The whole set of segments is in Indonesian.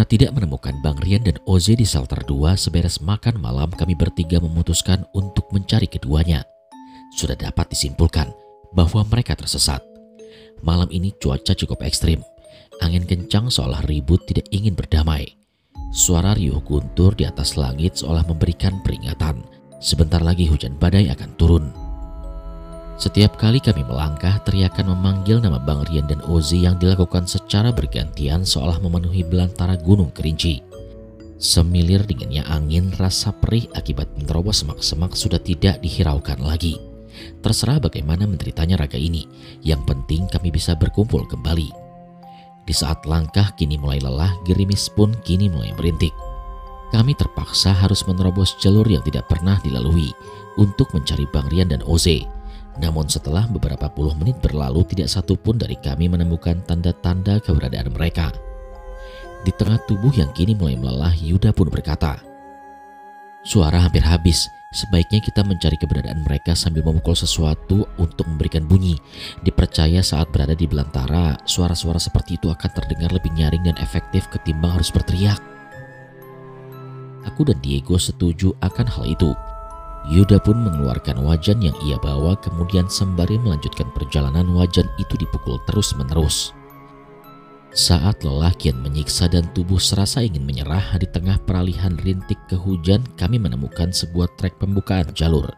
Karena tidak menemukan Bang Rian dan Oze di shelter 2, seberes makan malam kami bertiga memutuskan untuk mencari keduanya. Sudah dapat disimpulkan bahwa mereka tersesat. Malam ini cuaca cukup ekstrim. Angin kencang seolah ribut tidak ingin berdamai. Suara riuh guntur di atas langit seolah memberikan peringatan. Sebentar lagi hujan badai akan turun. Setiap kali kami melangkah, teriakan memanggil nama Bang Rian dan Ozi yang dilakukan secara bergantian seolah memenuhi belantara Gunung Kerinci. Semilir dinginnya angin, rasa perih akibat menerobos semak-semak sudah tidak dihiraukan lagi. Terserah bagaimana menderitanya raga ini, yang penting kami bisa berkumpul kembali. Di saat langkah kini mulai lelah, gerimis pun kini mulai merintik. Kami terpaksa harus menerobos jalur yang tidak pernah dilalui untuk mencari Bang Rian dan Oze. Namun setelah beberapa puluh menit berlalu, tidak satu pun dari kami menemukan tanda-tanda keberadaan mereka. Di tengah tubuh yang kini mulai melelah, Yuda pun berkata, "Suara hampir habis. Sebaiknya kita mencari keberadaan mereka sambil memukul sesuatu untuk memberikan bunyi. Dipercaya saat berada di belantara, suara-suara seperti itu akan terdengar lebih nyaring dan efektif ketimbang harus berteriak." Aku dan Diego setuju akan hal itu. Yuda pun mengeluarkan wajan yang ia bawa, kemudian sembari melanjutkan perjalanan, wajan itu dipukul terus-menerus. Saat lelah kian menyiksa dan tubuh serasa ingin menyerah, di tengah peralihan rintik ke hujan, kami menemukan sebuah trek pembukaan jalur.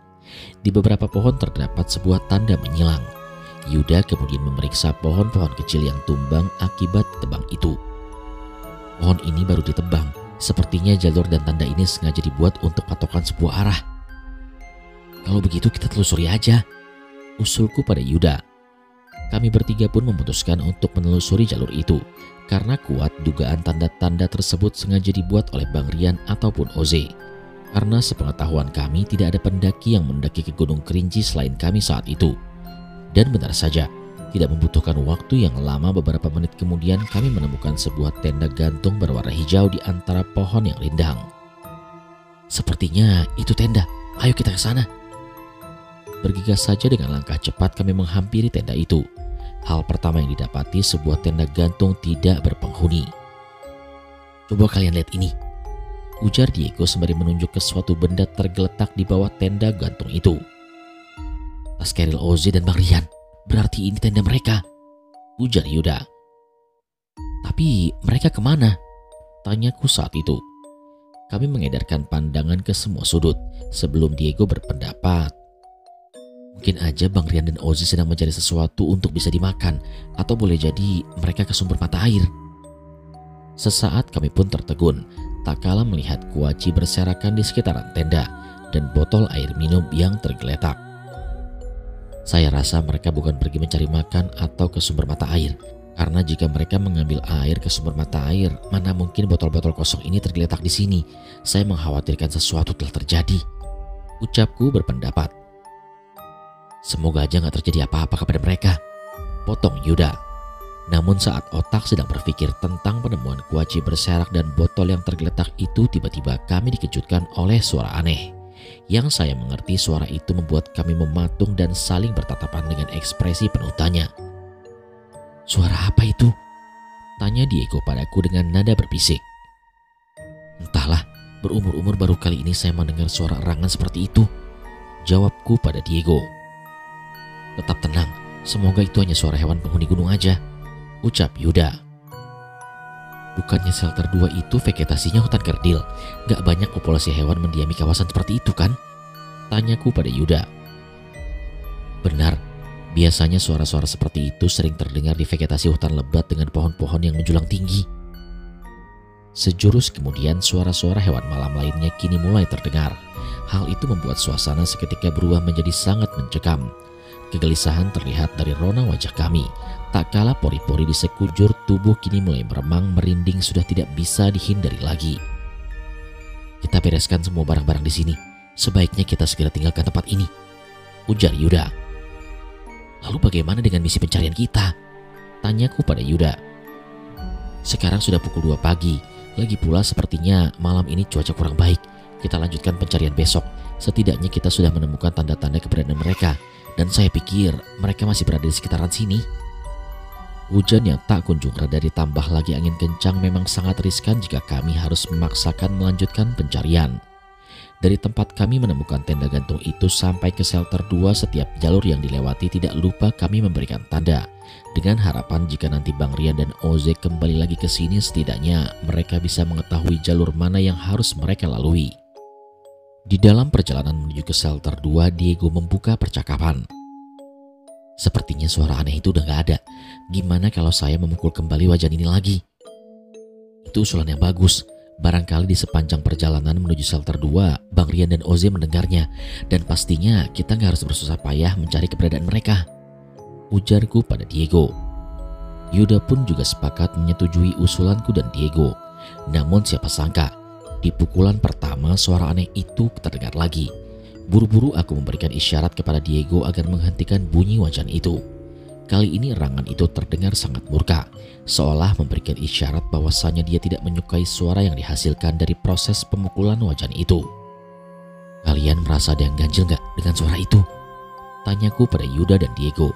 Di beberapa pohon terdapat sebuah tanda menyilang. Yuda kemudian memeriksa pohon-pohon kecil yang tumbang akibat tebang itu. Pohon ini baru ditebang. Sepertinya jalur dan tanda ini sengaja dibuat untuk patokan sebuah arah. "Kalau begitu kita telusuri aja," usulku pada Yuda. Kami bertiga pun memutuskan untuk menelusuri jalur itu, karena kuat dugaan tanda-tanda tersebut sengaja dibuat oleh Bang Rian ataupun Oze. Karena sepengetahuan kami tidak ada pendaki yang mendaki ke Gunung Kerinci selain kami saat itu. Dan benar saja, tidak membutuhkan waktu yang lama, beberapa menit kemudian kami menemukan sebuah tenda gantung berwarna hijau di antara pohon yang rindang. "Sepertinya itu tenda, ayo kita ke sana." Bergegas saja dengan langkah cepat kami menghampiri tenda itu. Hal pertama yang didapati sebuah tenda gantung tidak berpenghuni. "Coba kalian lihat ini," ujar Diego sembari menunjuk ke suatu benda tergeletak di bawah tenda gantung itu. "Tas keril Oze dan Bang Rian, berarti ini tenda mereka," ujar Yuda. "Tapi mereka kemana?" tanyaku saat itu. Kami mengedarkan pandangan ke semua sudut sebelum Diego berpendapat, "Mungkin aja Bang Rian dan Ozi sedang mencari sesuatu untuk bisa dimakan, atau boleh jadi mereka ke sumber mata air." Sesaat kami pun tertegun, tak kalah melihat kuaci berserakan di sekitaran tenda dan botol air minum yang tergeletak. Saya rasa mereka bukan pergi mencari makan atau ke sumber mata air, karena jika mereka mengambil air ke sumber mata air, mana mungkin botol-botol kosong ini tergeletak di sini. Saya mengkhawatirkan sesuatu telah terjadi, ucapku berpendapat. "Semoga aja gak terjadi apa-apa kepada mereka," potong Yuda. Namun saat otak sedang berpikir tentang penemuan kuaci berserak dan botol yang tergeletak itu, tiba-tiba kami dikejutkan oleh suara aneh. Yang saya mengerti suara itu membuat kami mematung dan saling bertatapan dengan ekspresi penuh tanya. "Suara apa itu?" tanya Diego padaku dengan nada berbisik. "Entahlah, berumur-umur baru kali ini saya mendengar suara erangan seperti itu," jawabku pada Diego. "Tetap tenang, semoga itu hanya suara hewan penghuni gunung aja," ucap Yuda. "Bukannya shelter 2 itu vegetasinya hutan kerdil, gak banyak populasi hewan mendiami kawasan seperti itu kan?" tanyaku pada Yuda. "Benar, biasanya suara-suara seperti itu sering terdengar di vegetasi hutan lebat dengan pohon-pohon yang menjulang tinggi." Sejurus kemudian suara-suara hewan malam lainnya kini mulai terdengar. Hal itu membuat suasana seketika berubah menjadi sangat mencekam. Kegelisahan terlihat dari rona wajah kami. Tak kalah pori-pori di sekujur tubuh kini mulai meremang, merinding, sudah tidak bisa dihindari lagi. "Kita bereskan semua barang-barang di sini. Sebaiknya kita segera tinggalkan tempat ini," ujar Yuda. "Lalu bagaimana dengan misi pencarian kita?" tanyaku pada Yuda. "Sekarang sudah pukul 2 pagi. Lagi pula sepertinya malam ini cuaca kurang baik. Kita lanjutkan pencarian besok. Setidaknya kita sudah menemukan tanda-tanda keberadaan mereka. Dan saya pikir mereka masih berada di sekitaran sini," Hujan yang tak kunjung reda ditambah lagi angin kencang memang sangat riskan jika kami harus memaksakan melanjutkan pencarian. Dari tempat kami menemukan tenda gantung itu sampai ke shelter 2, setiap jalur yang dilewati tidak lupa kami memberikan tanda. Dengan harapan jika nanti Bang Rian dan Oze kembali lagi ke sini, setidaknya mereka bisa mengetahui jalur mana yang harus mereka lalui. Di dalam perjalanan menuju ke shelter 2, Diego membuka percakapan. Sepertinya suara aneh itu udah gak ada. Gimana kalau saya memukul kembali wajan ini lagi? Itu usulan yang bagus. Barangkali di sepanjang perjalanan menuju shelter 2, Bang Rian dan Oze mendengarnya. Dan pastinya kita gak harus bersusah payah mencari keberadaan mereka, ujarku pada Diego. Yuda pun juga sepakat menyetujui usulanku dan Diego. Namun siapa sangka, di pukulan pertama suara aneh itu terdengar lagi. Buru-buru aku memberikan isyarat kepada Diego agar menghentikan bunyi wajan itu. Kali ini erangan itu terdengar sangat murka, seolah memberikan isyarat bahwasanya dia tidak menyukai suara yang dihasilkan dari proses pemukulan wajan itu. Kalian merasa ada yang ganjil gak dengan suara itu? Tanyaku pada Yuda dan Diego.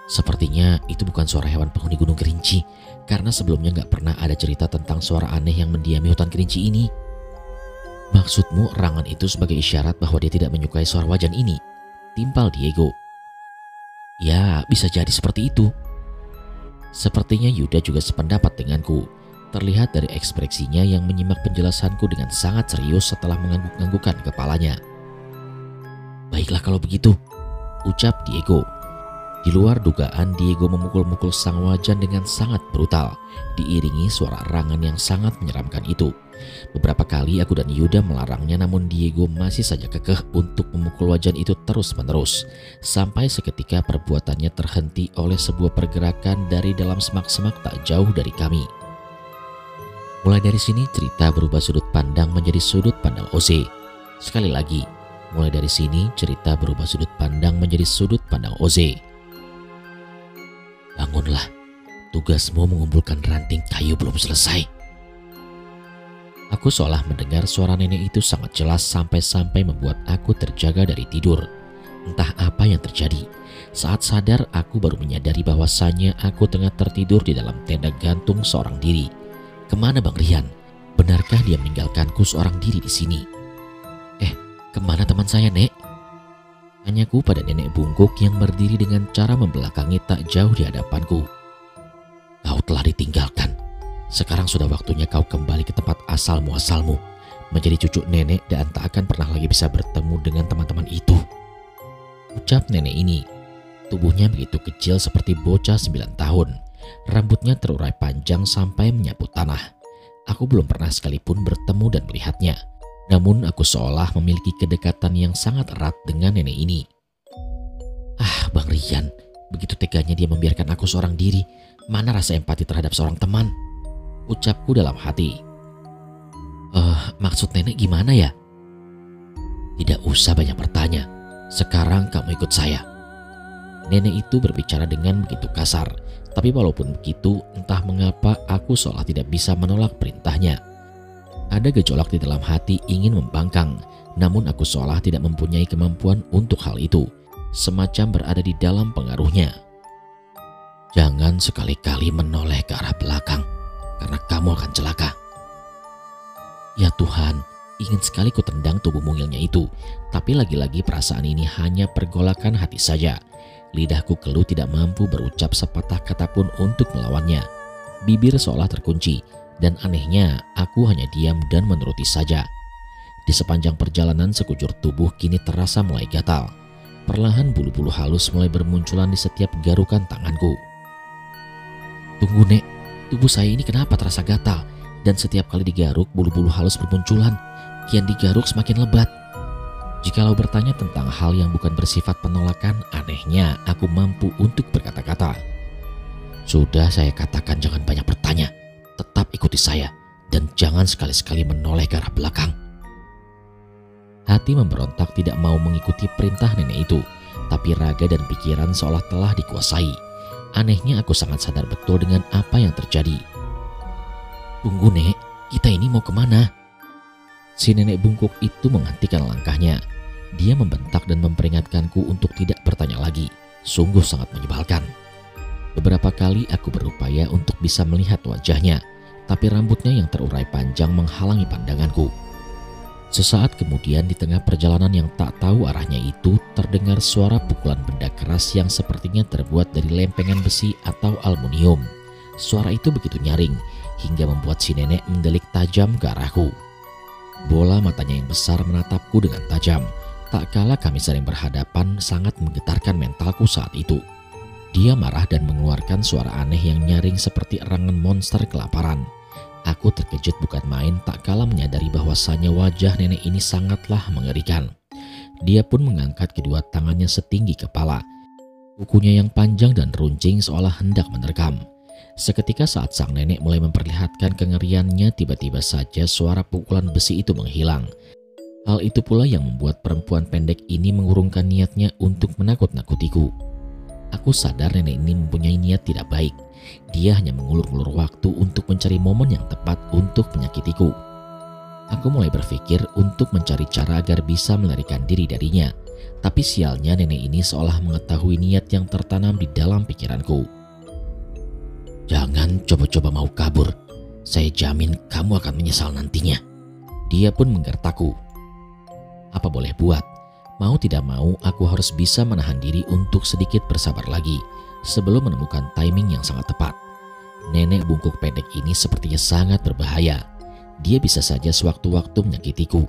Sepertinya itu bukan suara hewan penghuni Gunung Kerinci, karena sebelumnya gak pernah ada cerita tentang suara aneh yang mendiami hutan Kerinci ini. Maksudmu erangan itu sebagai isyarat bahwa dia tidak menyukai suara wajan ini? Timpal Diego. Ya, bisa jadi seperti itu. Sepertinya Yuda juga sependapat denganku. Terlihat dari ekspresinya yang menyimak penjelasanku dengan sangat serius setelah mengangguk-anggukkan kepalanya. Baiklah kalau begitu, ucap Diego. Di luar dugaan, Diego memukul-mukul sang wajan dengan sangat brutal, diiringi suara erangan yang sangat menyeramkan itu. Beberapa kali aku dan Yuda melarangnya, namun Diego masih saja kekeh untuk memukul wajan itu terus-menerus. Sampai seketika perbuatannya terhenti oleh sebuah pergerakan dari dalam semak-semak tak jauh dari kami. Mulai dari sini cerita berubah sudut pandang menjadi sudut pandang Oze. Sekali lagi, mulai dari sini cerita berubah sudut pandang menjadi sudut pandang Oze. Bangunlah, tugasmu mengumpulkan ranting kayu belum selesai. Aku seolah mendengar suara nenek itu sangat jelas sampai-sampai membuat aku terjaga dari tidur. Entah apa yang terjadi. Saat sadar, aku baru menyadari bahwasannya aku tengah tertidur di dalam tenda gantung seorang diri. Kemana Bang Rian? Benarkah dia meninggalkanku seorang diri di sini? Kemana teman saya, Nek? Tanyaku pada nenek bungkuk yang berdiri dengan cara membelakangi tak jauh di hadapanku. Kau telah ditinggalkan. Sekarang sudah waktunya kau kembali ke tempat asal muasalmu, menjadi cucu nenek dan tak akan pernah lagi bisa bertemu dengan teman-teman itu, ucap nenek ini. Tubuhnya begitu kecil seperti bocah 9 tahun. Rambutnya terurai panjang sampai menyapu tanah. Aku belum pernah sekalipun bertemu dan melihatnya. Namun aku seolah memiliki kedekatan yang sangat erat dengan nenek ini. Bang Rian, begitu teganya dia membiarkan aku seorang diri. Mana rasa empati terhadap seorang teman? Ucapku dalam hati. Maksud nenek gimana ya? Tidak usah banyak bertanya. Sekarang kamu ikut saya. Nenek itu berbicara dengan begitu kasar. Tapi walaupun begitu, entah mengapa aku seolah tidak bisa menolak perintahnya. Ada gejolak di dalam hati ingin membangkang, namun aku seolah tidak mempunyai kemampuan untuk hal itu. Semacam berada di dalam pengaruhnya. Jangan sekali-kali menoleh ke arah belakang, karena kamu akan celaka. Ya Tuhan, ingin sekali ku tendang tubuh mungilnya itu, tapi lagi-lagi perasaan ini hanya pergolakan hati saja. Lidahku keluh tidak mampu berucap sepatah kata pun untuk melawannya. Bibir seolah terkunci, dan anehnya aku hanya diam dan menuruti saja. Di sepanjang perjalanan sekujur tubuh kini terasa mulai gatal. Perlahan bulu-bulu halus mulai bermunculan di setiap garukan tanganku. Tunggu Nek, tubuh saya ini kenapa terasa gatal? Dan setiap kali digaruk bulu-bulu halus bermunculan. Kian digaruk semakin lebat. Jikalau bertanya tentang hal yang bukan bersifat penolakan, anehnya aku mampu untuk berkata-kata. Sudah saya katakan jangan banyak bertanya. Tetap ikuti saya dan jangan sekali-sekali menoleh ke arah belakang. Hati memberontak tidak mau mengikuti perintah nenek itu, tapi raga dan pikiran seolah telah dikuasai. Anehnya aku sangat sadar betul dengan apa yang terjadi. Tunggu Nek, kita ini mau kemana? Si nenek bungkuk itu menghentikan langkahnya. Dia membentak dan memperingatkanku untuk tidak bertanya lagi. Sungguh sangat menyebalkan. Beberapa kali aku berupaya untuk bisa melihat wajahnya, tapi rambutnya yang terurai panjang menghalangi pandanganku. Sesaat kemudian di tengah perjalanan yang tak tahu arahnya itu terdengar suara pukulan benda keras yang sepertinya terbuat dari lempengan besi atau aluminium. Suara itu begitu nyaring hingga membuat si nenek mendelik tajam ke arahku. Bola matanya yang besar menatapku dengan tajam. Tak kala kami saling berhadapan sangat menggetarkan mentalku saat itu. Dia marah dan mengeluarkan suara aneh yang nyaring seperti erangan monster kelaparan. Aku terkejut bukan main tak kala menyadari bahwasannya wajah nenek ini sangatlah mengerikan. Dia pun mengangkat kedua tangannya setinggi kepala. Kukunya yang panjang dan runcing seolah hendak menerkam. Seketika saat sang nenek mulai memperlihatkan kengeriannya, tiba-tiba saja suara pukulan besi itu menghilang. Hal itu pula yang membuat perempuan pendek ini mengurungkan niatnya untuk menakut-nakutiku. Aku sadar nenek ini mempunyai niat tidak baik. Dia hanya mengulur-ulur waktu untuk mencari momen yang tepat untuk menyakitiku. Aku mulai berpikir untuk mencari cara agar bisa melarikan diri darinya. Tapi sialnya nenek ini seolah mengetahui niat yang tertanam di dalam pikiranku. Jangan coba-coba mau kabur. Saya jamin kamu akan menyesal nantinya. Dia pun menggertakku. Apa boleh buat? Mau tidak mau aku harus bisa menahan diri untuk sedikit bersabar lagi sebelum menemukan timing yang sangat tepat. Nenek bungkuk pendek ini sepertinya sangat berbahaya. Dia bisa saja sewaktu-waktu menyakitiku.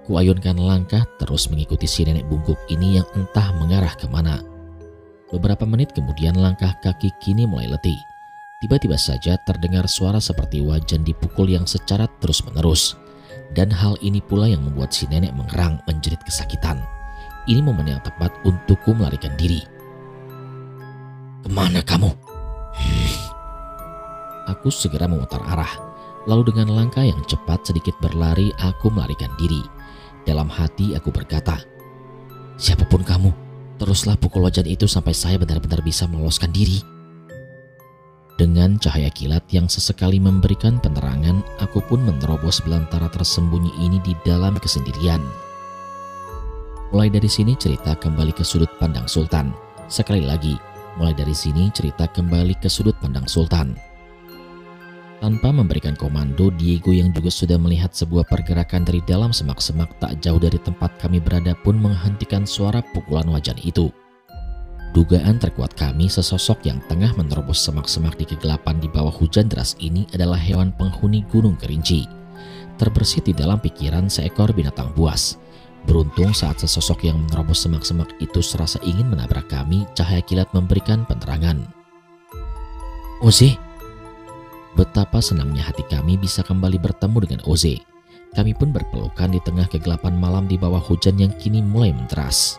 Kuayunkan langkah terus mengikuti si nenek bungkuk ini yang entah mengarah kemana. Beberapa menit kemudian langkah kaki kini mulai letih. Tiba-tiba saja terdengar suara seperti wajan dipukul yang secara terus-menerus. Dan hal ini pula yang membuat si nenek mengerang menjerit kesakitan. Ini momen yang tepat untukku melarikan diri. Kemana kamu? Aku segera memutar arah. Lalu dengan langkah yang cepat sedikit berlari aku melarikan diri. Dalam hati aku berkata, siapapun kamu, teruslah pukul wajan itu sampai saya benar-benar bisa meloloskan diri. Dengan cahaya kilat yang sesekali memberikan penerangan, aku pun menerobos belantara tersembunyi ini di dalam kesendirian. Mulai dari sini cerita kembali ke sudut pandang Sultan. Sekali lagi, mulai dari sini cerita kembali ke sudut pandang Sultan. Tanpa memberikan komando, Diego yang juga sudah melihat sebuah pergerakan dari dalam semak-semak tak jauh dari tempat kami berada pun menghentikan suara pukulan wajan itu. Dugaan terkuat kami sesosok yang tengah menerobos semak-semak di kegelapan di bawah hujan deras ini adalah hewan penghuni Gunung Kerinci. Terbersit di dalam pikiran seekor binatang buas. Beruntung saat sesosok yang menerobos semak-semak itu serasa ingin menabrak kami, cahaya kilat memberikan penerangan. Oze! Betapa senangnya hati kami bisa kembali bertemu dengan Oze. Kami pun berpelukan di tengah kegelapan malam di bawah hujan yang kini mulai menderas.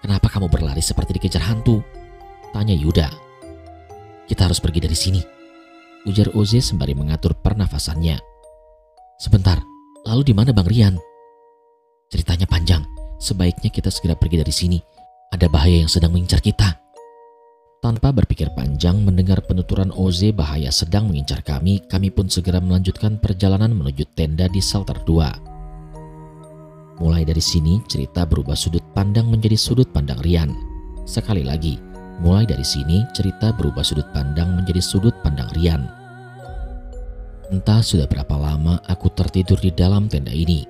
Kenapa kamu berlari seperti dikejar hantu? Tanya Yuda. Kita harus pergi dari sini, ujar Oze sembari mengatur pernafasannya. Sebentar, lalu di mana Bang Rian? Ceritanya panjang, sebaiknya kita segera pergi dari sini. Ada bahaya yang sedang mengincar kita. Tanpa berpikir panjang mendengar penuturan Oze bahaya sedang mengincar kami pun segera melanjutkan perjalanan menuju tenda di shelter 2. Mulai dari sini cerita berubah sudut pandang menjadi sudut pandang Rian. Sekali lagi, mulai dari sini cerita berubah sudut pandang menjadi sudut pandang Rian. Entah sudah berapa lama aku tertidur di dalam tenda ini.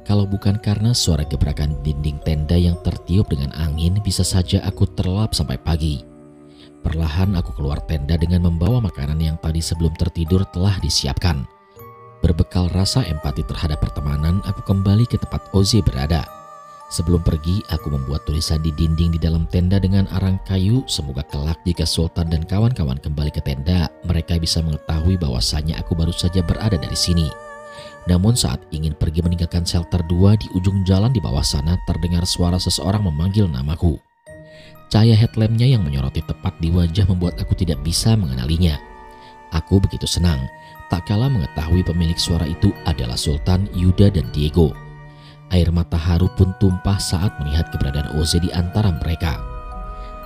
Kalau bukan karena suara gebrakan dinding tenda yang tertiup dengan angin, bisa saja aku terlelap sampai pagi. Perlahan aku keluar tenda dengan membawa makanan yang tadi sebelum tertidur telah disiapkan. Berbekal rasa empati terhadap pertemanan, aku kembali ke tempat Oze berada. Sebelum pergi, aku membuat tulisan di dinding di dalam tenda dengan arang kayu. Semoga kelak jika Sultan dan kawan-kawan kembali ke tenda, mereka bisa mengetahui bahwasanya aku baru saja berada dari sini. Namun saat ingin pergi meninggalkan shelter 2, di ujung jalan di bawah sana terdengar suara seseorang memanggil namaku. Cahaya headlampnya yang menyoroti tepat di wajah membuat aku tidak bisa mengenalinya. Aku begitu senang, tak kala mengetahui pemilik suara itu adalah Sultan, Yuda, dan Diego. Air mata haru pun tumpah saat melihat keberadaan Oze di antara mereka.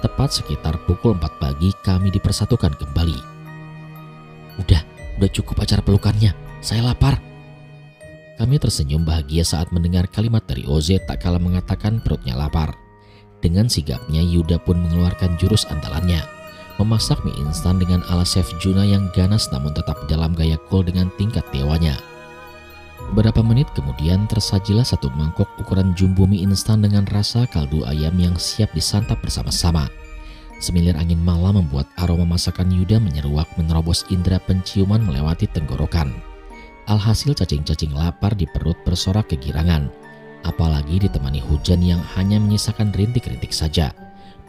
Tepat sekitar pukul 4 pagi kami dipersatukan kembali. Udah cukup acara pelukannya, saya lapar. Kami tersenyum bahagia saat mendengar kalimat dari Oze tak kala mengatakan perutnya lapar. Dengan sigapnya Yuda pun mengeluarkan jurus andalannya. memasak mie instan dengan ala Chef Juna yang ganas namun tetap dalam gaya cool dengan tingkat dewanya. Beberapa menit kemudian tersajilah satu mangkok ukuran jumbo mie instan dengan rasa kaldu ayam yang siap disantap bersama-sama. Semilir angin malam membuat aroma masakan Yuda menyeruak menerobos indera penciuman melewati tenggorokan. Alhasil cacing-cacing lapar di perut bersorak kegirangan. Apalagi ditemani hujan yang hanya menyisakan rintik-rintik saja,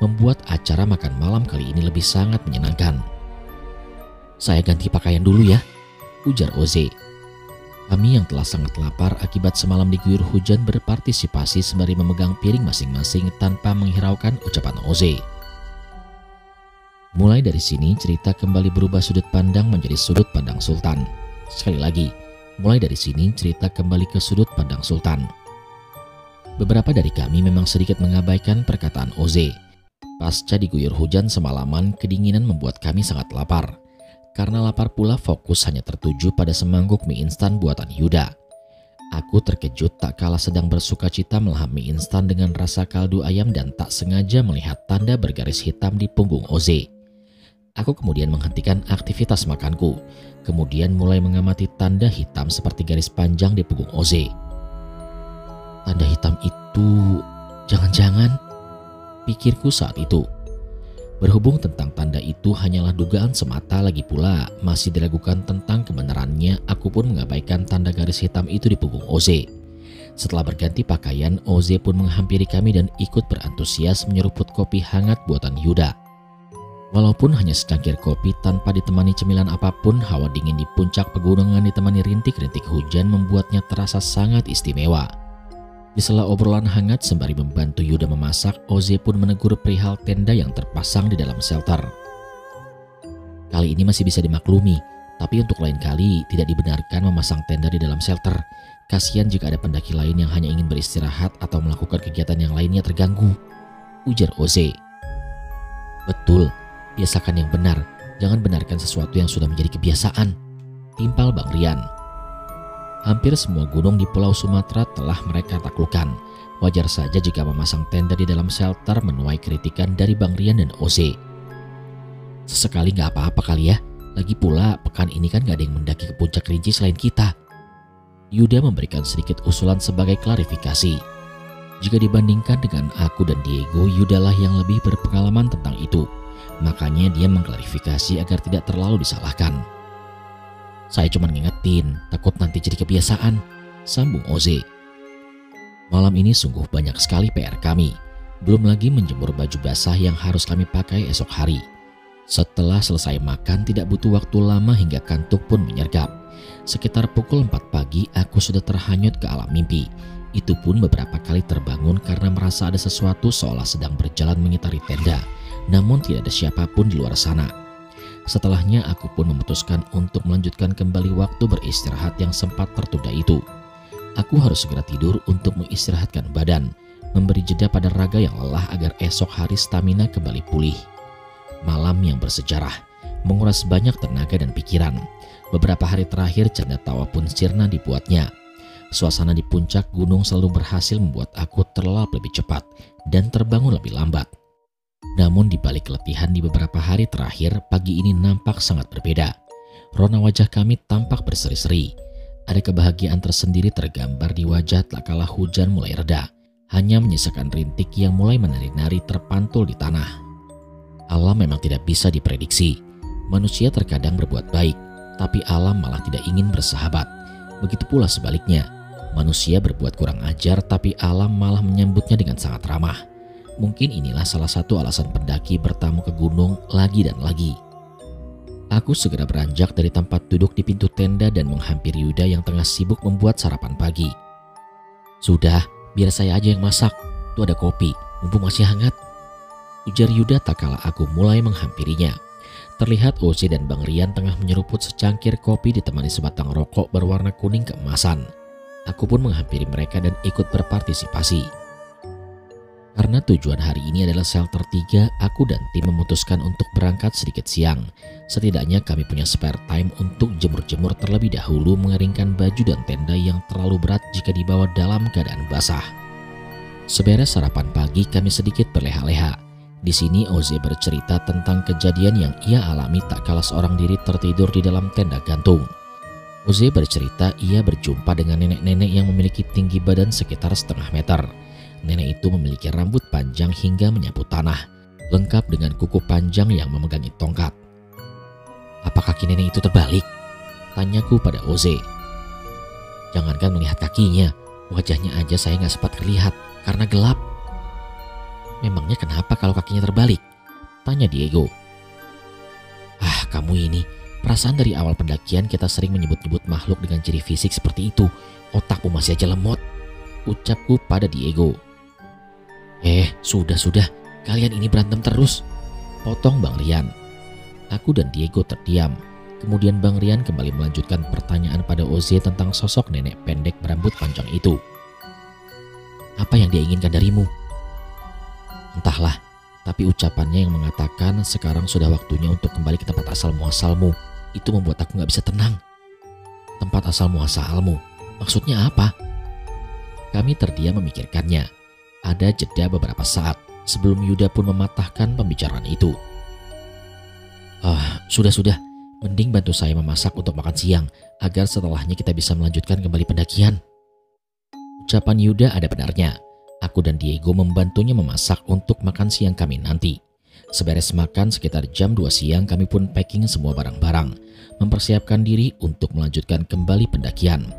membuat acara makan malam kali ini lebih sangat menyenangkan. "Saya ganti pakaian dulu ya," ujar Oze. Kami yang telah sangat lapar akibat semalam diguyur hujan berpartisipasi sembari memegang piring masing-masing tanpa menghiraukan ucapan Oze. Mulai dari sini cerita kembali berubah sudut pandang menjadi sudut pandang Sultan. Sekali lagi, mulai dari sini cerita kembali ke sudut pandang Sultan. Beberapa dari kami memang sedikit mengabaikan perkataan Oze. Pasca diguyur hujan semalaman, kedinginan membuat kami sangat lapar. Karena lapar pula, fokus hanya tertuju pada semangkuk mie instan buatan Yuda. Aku terkejut tak kalah sedang bersuka cita melahap mie instan dengan rasa kaldu ayam dan tak sengaja melihat tanda bergaris hitam di punggung Oze. Aku kemudian menghentikan aktivitas makanku, kemudian mulai mengamati tanda hitam seperti garis panjang di punggung Oze. Tanda hitam itu, jangan-jangan, pikirku saat itu. Berhubung tentang tanda itu hanyalah dugaan semata, lagi pula masih diragukan tentang kebenarannya, aku pun mengabaikan tanda garis hitam itu di punggung Oze. Setelah berganti pakaian, Oze pun menghampiri kami dan ikut berantusias menyeruput kopi hangat buatan Yuda. Walaupun hanya secangkir kopi tanpa ditemani cemilan apapun, hawa dingin di puncak pegunungan ditemani rintik-rintik hujan membuatnya terasa sangat istimewa. Di sela obrolan hangat sembari membantu Yuda memasak, Oze pun menegur perihal tenda yang terpasang di dalam shelter. "Kali ini masih bisa dimaklumi, tapi untuk lain kali tidak dibenarkan memasang tenda di dalam shelter. Kasihan jika ada pendaki lain yang hanya ingin beristirahat atau melakukan kegiatan yang lainnya terganggu," ujar Oze. "Betul, biasakan yang benar, jangan benarkan sesuatu yang sudah menjadi kebiasaan," timpal Bang Rian. Hampir semua gunung di Pulau Sumatera telah mereka taklukkan. Wajar saja jika memasang tenda di dalam shelter menuai kritikan dari Bang Rian dan Oze. "Sesekali gak apa-apa kali ya, lagi pula pekan ini kan gak ada yang mendaki ke puncak Rinci selain kita." Yuda memberikan sedikit usulan sebagai klarifikasi. Jika dibandingkan dengan aku dan Diego, Yuda lah yang lebih berpengalaman tentang itu. Makanya dia mengklarifikasi agar tidak terlalu disalahkan. "Saya cuma ngingetin, takut nanti jadi kebiasaan," sambung Oze. Malam ini sungguh banyak sekali PR kami. Belum lagi menjemur baju basah yang harus kami pakai esok hari. Setelah selesai makan, tidak butuh waktu lama hingga kantuk pun menyergap. Sekitar pukul 4 pagi, aku sudah terhanyut ke alam mimpi. Itu pun beberapa kali terbangun karena merasa ada sesuatu seolah sedang berjalan mengitari tenda. Namun tidak ada siapapun di luar sana. Setelahnya aku pun memutuskan untuk melanjutkan kembali waktu beristirahat yang sempat tertunda itu. Aku harus segera tidur untuk mengistirahatkan badan, memberi jeda pada raga yang lelah agar esok hari stamina kembali pulih. Malam yang bersejarah, menguras banyak tenaga dan pikiran. Beberapa hari terakhir canda tawa pun sirna dibuatnya. Suasana di puncak gunung selalu berhasil membuat aku terlelap lebih cepat dan terbangun lebih lambat. Namun di balik keletihan di beberapa hari terakhir, pagi ini nampak sangat berbeda. Rona wajah kami tampak berseri-seri. Ada kebahagiaan tersendiri tergambar di wajah tak kala hujan mulai reda, hanya menyisakan rintik yang mulai menari-nari terpantul di tanah. Alam memang tidak bisa diprediksi. Manusia terkadang berbuat baik, tapi alam malah tidak ingin bersahabat. Begitu pula sebaliknya, manusia berbuat kurang ajar, tapi alam malah menyambutnya dengan sangat ramah. Mungkin inilah salah satu alasan pendaki bertamu ke gunung lagi dan lagi. Aku segera beranjak dari tempat duduk di pintu tenda dan menghampiri Yuda yang tengah sibuk membuat sarapan pagi. "Sudah, biar saya aja yang masak. Tuh ada kopi, mumpung masih hangat," ujar Yuda tak kala aku mulai menghampirinya. Terlihat Oze dan Bang Rian tengah menyeruput secangkir kopi ditemani sebatang rokok berwarna kuning keemasan. Aku pun menghampiri mereka dan ikut berpartisipasi. Karena tujuan hari ini adalah shelter 3, aku dan tim memutuskan untuk berangkat sedikit siang. Setidaknya kami punya spare time untuk jemur-jemur terlebih dahulu, mengeringkan baju dan tenda yang terlalu berat jika dibawa dalam keadaan basah. Seberes sarapan pagi, kami sedikit berleha-leha. Di sini Oze bercerita tentang kejadian yang ia alami tak kala seorang diri tertidur di dalam tenda gantung. Oze bercerita ia berjumpa dengan nenek-nenek yang memiliki tinggi badan sekitar setengah meter. Nenek itu memiliki rambut panjang hingga menyapu tanah, lengkap dengan kuku panjang yang memegangi tongkat. "Apa kaki nenek itu terbalik?" tanyaku pada Oze. "Jangankan melihat kakinya, wajahnya aja saya nggak sempat terlihat karena gelap." "Memangnya kenapa kalau kakinya terbalik?" tanya Diego. "Ah, kamu ini, perasaan dari awal pendakian kita sering menyebut-nyebut makhluk dengan ciri fisik seperti itu. Otakmu masih aja lemot," ucapku pada Diego. Sudah, kalian ini berantem terus," potong Bang Rian. Aku dan Diego terdiam. Kemudian Bang Rian kembali melanjutkan pertanyaan pada Oze tentang sosok nenek pendek berambut panjang itu. "Apa yang dia inginkan darimu?" "Entahlah, tapi ucapannya yang mengatakan sekarang sudah waktunya untuk kembali ke tempat asal muasalmu, itu membuat aku gak bisa tenang." "Tempat asal muasalmu? Maksudnya apa?" Kami terdiam memikirkannya. Ada jeda beberapa saat sebelum Yuda pun mematahkan pembicaraan itu. Sudah, mending bantu saya memasak untuk makan siang agar setelahnya kita bisa melanjutkan kembali pendakian." Ucapan Yuda ada benarnya. Aku dan Diego membantunya memasak untuk makan siang kami nanti. Seberes makan sekitar jam 2 siang kami pun packing semua barang-barang, mempersiapkan diri untuk melanjutkan kembali pendakian.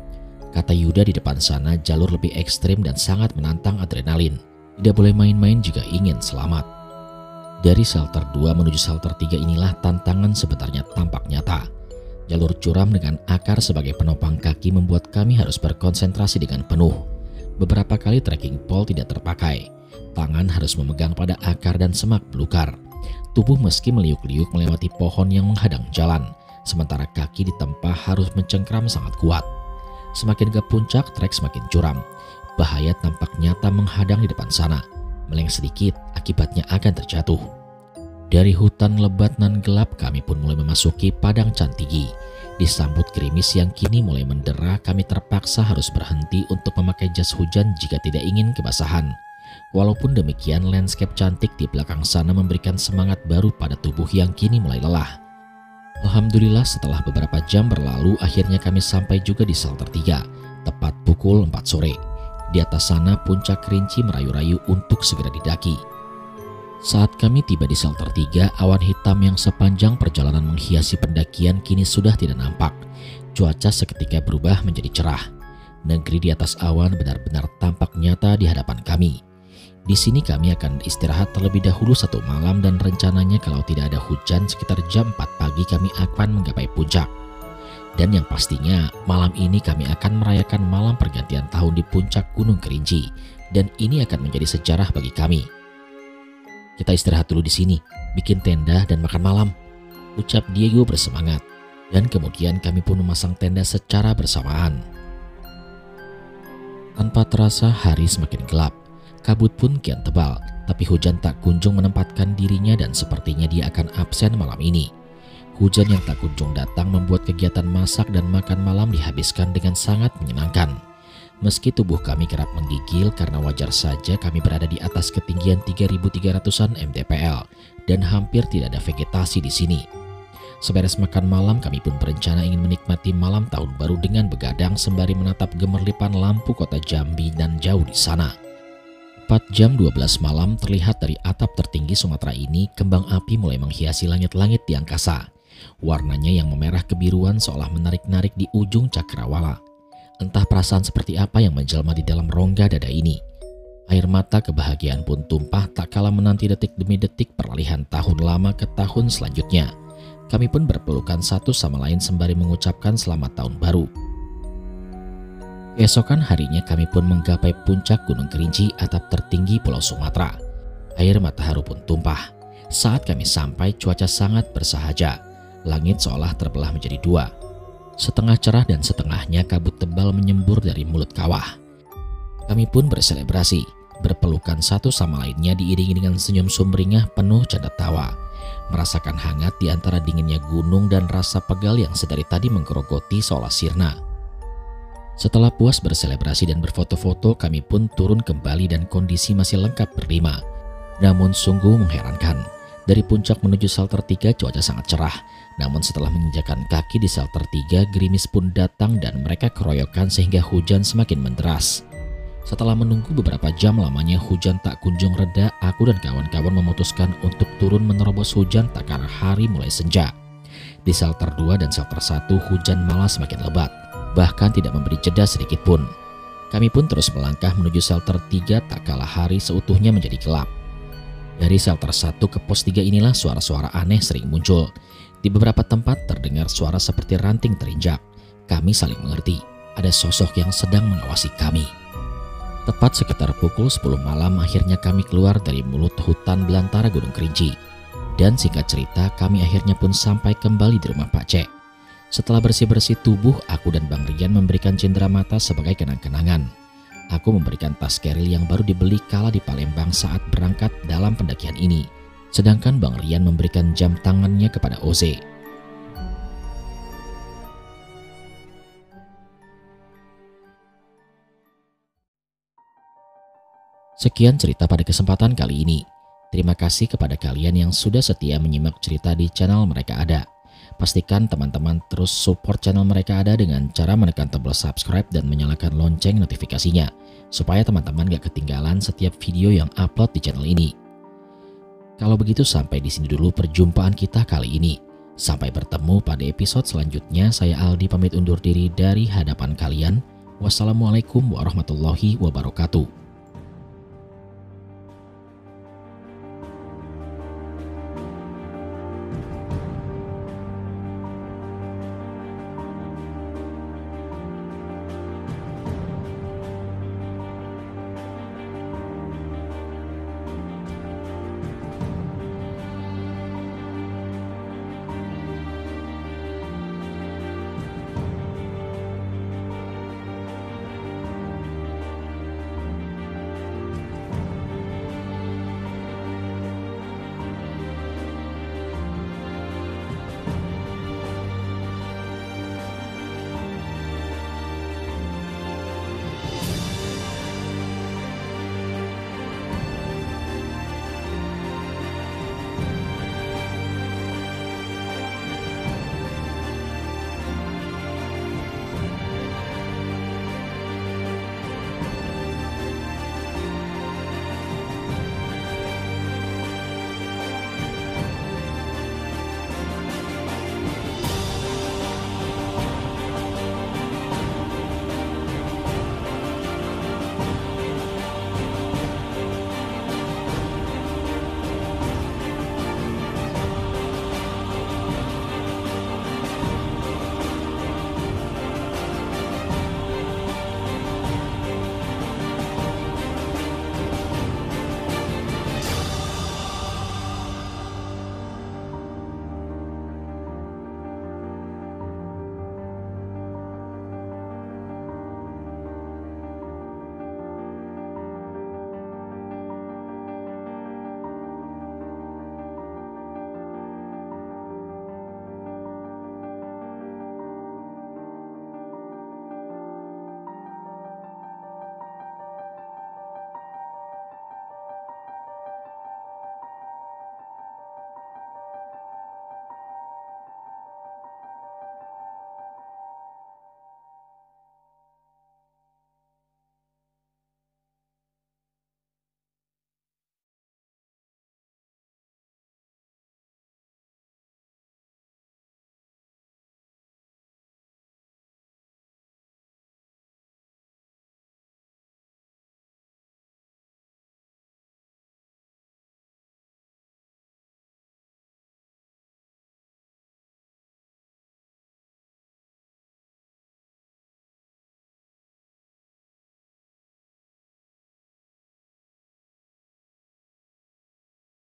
Kata Yuda, di depan sana jalur lebih ekstrim dan sangat menantang adrenalin. Tidak boleh main-main jika ingin selamat. Dari shelter 2 menuju shelter 3 inilah tantangan sebenarnya tampak nyata. Jalur curam dengan akar sebagai penopang kaki membuat kami harus berkonsentrasi dengan penuh. Beberapa kali trekking pole tidak terpakai. Tangan harus memegang pada akar dan semak belukar. Tubuh meski meliuk-liuk melewati pohon yang menghadang jalan, sementara kaki ditempa harus mencengkram sangat kuat. Semakin ke puncak, trek semakin curam. Bahaya tampak nyata menghadang di depan sana. Meleng sedikit, akibatnya akan terjatuh. Dari hutan lebat nan gelap, kami pun mulai memasuki padang Cantigi. Disambut gerimis yang kini mulai mendera, kami terpaksa harus berhenti untuk memakai jas hujan jika tidak ingin kebasahan. Walaupun demikian, landscape cantik di belakang sana memberikan semangat baru pada tubuh yang kini mulai lelah. Alhamdulillah, setelah beberapa jam berlalu, akhirnya kami sampai juga di shelter 3, tepat pukul 4 sore. Di atas sana puncak Kerinci merayu-rayu untuk segera didaki. Saat kami tiba di shelter 3, awan hitam yang sepanjang perjalanan menghiasi pendakian kini sudah tidak nampak. Cuaca seketika berubah menjadi cerah. Negeri di atas awan benar-benar tampak nyata di hadapan kami. Di sini kami akan istirahat terlebih dahulu 1 malam dan rencananya kalau tidak ada hujan sekitar jam 4 pagi kami akan menggapai puncak. Dan yang pastinya malam ini kami akan merayakan malam pergantian tahun di puncak Gunung Kerinci, dan ini akan menjadi sejarah bagi kami. "Kita istirahat dulu di sini, bikin tenda dan makan malam," ucap Diego bersemangat. Dan kemudian kami pun memasang tenda secara bersamaan. Tanpa terasa hari semakin gelap. Kabut pun kian tebal, tapi hujan tak kunjung menempatkan dirinya dan sepertinya dia akan absen malam ini. Hujan yang tak kunjung datang membuat kegiatan masak dan makan malam dihabiskan dengan sangat menyenangkan. Meski tubuh kami kerap menggigil karena wajar saja kami berada di atas ketinggian 3.300-an mdpl dan hampir tidak ada vegetasi di sini. Seberes makan malam, kami pun berencana ingin menikmati malam tahun baru dengan begadang sembari menatap gemerlipan lampu kota Jambi dan jauh di sana. Tepat jam 12 malam, terlihat dari atap tertinggi Sumatera ini kembang api mulai menghiasi langit-langit di angkasa. Warnanya yang memerah kebiruan seolah menarik-narik di ujung cakrawala. Entah perasaan seperti apa yang menjelma di dalam rongga dada ini. Air mata kebahagiaan pun tumpah tak kala menanti detik demi detik peralihan tahun lama ke tahun selanjutnya. Kami pun berpelukan satu sama lain sembari mengucapkan selamat tahun baru. Keesokan harinya kami pun menggapai puncak Gunung Kerinci, atap tertinggi Pulau Sumatera. Air mata haru pun tumpah. Saat kami sampai, cuaca sangat bersahaja. Langit seolah terbelah menjadi 2. Setengah cerah dan setengahnya kabut tebal menyembur dari mulut kawah. Kami pun berselebrasi, berpelukan satu sama lainnya diiringi dengan senyum sumringah penuh canda tawa. Merasakan hangat di antara dinginnya gunung dan rasa pegal yang sedari tadi menggerogoti seolah sirna. Setelah puas berselebrasi dan berfoto-foto, kami pun turun kembali dan kondisi masih lengkap berlima. Namun sungguh mengherankan, dari puncak menuju shelter 3 cuaca sangat cerah. Namun setelah menginjakan kaki di shelter 3, gerimis pun datang dan mereka keroyokan sehingga hujan semakin menderas. Setelah menunggu beberapa jam lamanya hujan tak kunjung reda, aku dan kawan-kawan memutuskan untuk turun menerobos hujan tak kalah hari mulai senja. Di shelter 2 dan shelter 1 hujan malah semakin lebat, bahkan tidak memberi jeda sedikit pun. Kami pun terus melangkah menuju shelter 3 tak kalah hari seutuhnya menjadi gelap. Dari shelter 1 ke pos 3 inilah suara-suara aneh sering muncul. Di beberapa tempat terdengar suara seperti ranting terinjak. Kami saling mengerti, ada sosok yang sedang mengawasi kami. Tepat sekitar pukul 10 malam akhirnya kami keluar dari mulut hutan belantara Gunung Kerinci. Dan singkat cerita kami akhirnya pun sampai kembali di rumah Pak Cek. Setelah bersih-bersih tubuh, aku dan Bang Rian memberikan cindera mata sebagai kenang-kenangan. Aku memberikan tas keril yang baru dibeli kala di Palembang saat berangkat dalam pendakian ini. Sedangkan Bang Rian memberikan jam tangannya kepada Oze. Sekian cerita pada kesempatan kali ini. Terima kasih kepada kalian yang sudah setia menyimak cerita di channel Mereka Ada. Pastikan teman-teman terus support channel Mereka Ada dengan cara menekan tombol subscribe dan menyalakan lonceng notifikasinya, supaya teman-teman gak ketinggalan setiap video yang upload di channel ini. Kalau begitu sampai di sini dulu perjumpaan kita kali ini. Sampai bertemu pada episode selanjutnya. Saya Aldi pamit undur diri dari hadapan kalian. Wassalamualaikum warahmatullahi wabarakatuh.